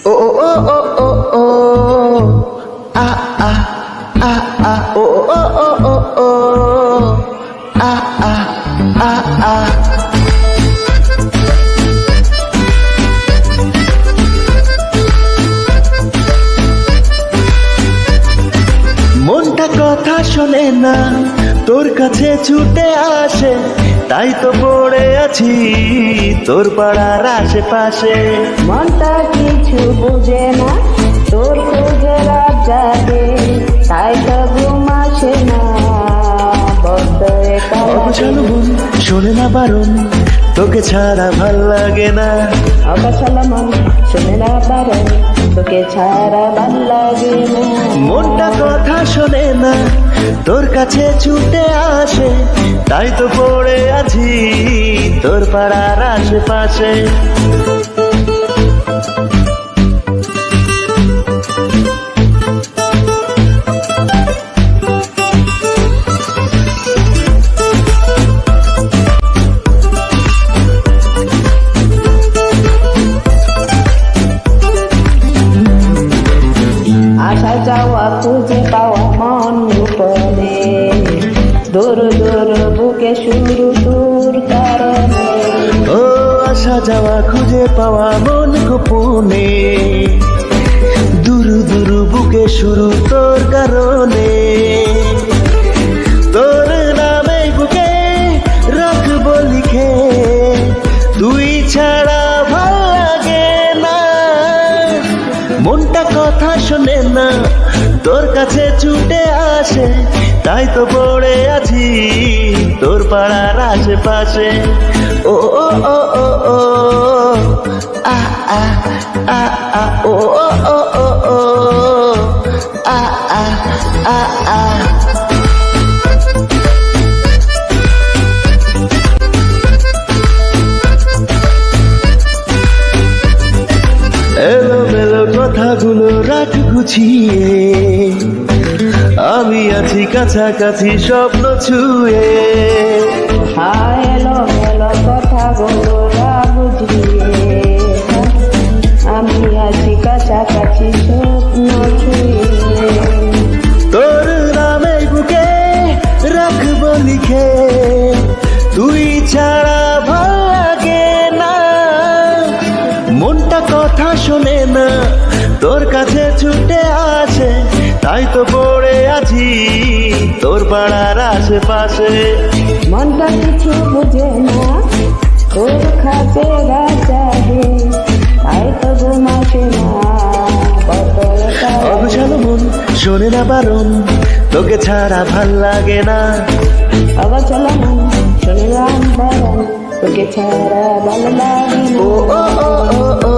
ও ও ও ও ও ও আ আ আ আ ও ও ও ও ও আ আ আ আ মনটা কথা শোনে না, তোর কাছে ছুটে আসে, তাই তো পড়ে আছি তোর পাড়ার আশেপাশে। মনটা কিছু বুঝে না, তোর খোঁজে রাত জাগে, তাই তো ঘুম আসে না, বড্ড একা অগোছালো মন শোনে না বারণ, তোকে ছাড়া ভাল লাগে না। অগোছালো মন শোনে না বারণ, তোকে ছাড়া ভাল লাগে না। মনটা কথা শোনে না, তোর কাছে ছুটে আসে, তাই তো পড়ে আছি তোর পাড়ার আশেপাশে। আসা যাওয়া খুঁজে পাওয়া মন গোপনে, দূর দূর বুকে শুরু তোর কারণে। ও আসা যাওয়া খুঁজে পাওয়া মন গোপনে, দুরু দুরু বুকে শুরু তোর কারণে। তোর নামে বুকে রাখবো লিখে, তুই ছাড়া ভাল লাগে না। মনটা কথা শোনে না, তোর কাছে ছুটে আসে, তাই তো পড়ে আছি তোর পাড়ার আশেপাশে। ও ও ও ও ও আ আ আ আ ও ও ও ও ও আ আ আ আ এলোমেলো কথাগুলো রাখ গুছিয়ে, আমি আছি কাছাকাছি স্বপ্ন ছুঁয়ে। হায় এলো এলো কথাগুলো বুঝিয়ে, আমি আছি কাছাকাছি স্বপ্ন ছুঁয়ে। তোর নামে বুকে রাখবো লিখে, তুই ছাড়া ভাল লাগে না। মনটা কথা শোনে না, তোর কাছে ছুটে আসে, তাই তো পড়ে আছি তোর পাড়ার আশেপাশে। মনটা কিছু বুঝে না, তোর কাছে রাত জাগে, তাই তো ঘুম আসে না, বড্ড একা লাগে। অগোছালো মন শোনে না বারণ, তোকে ছাড়া ভাল লাগে না। অগোছালো মন শোনে না বারণ, তোকে ছাড়া ভালো লাগে না। ও ও ও ও ও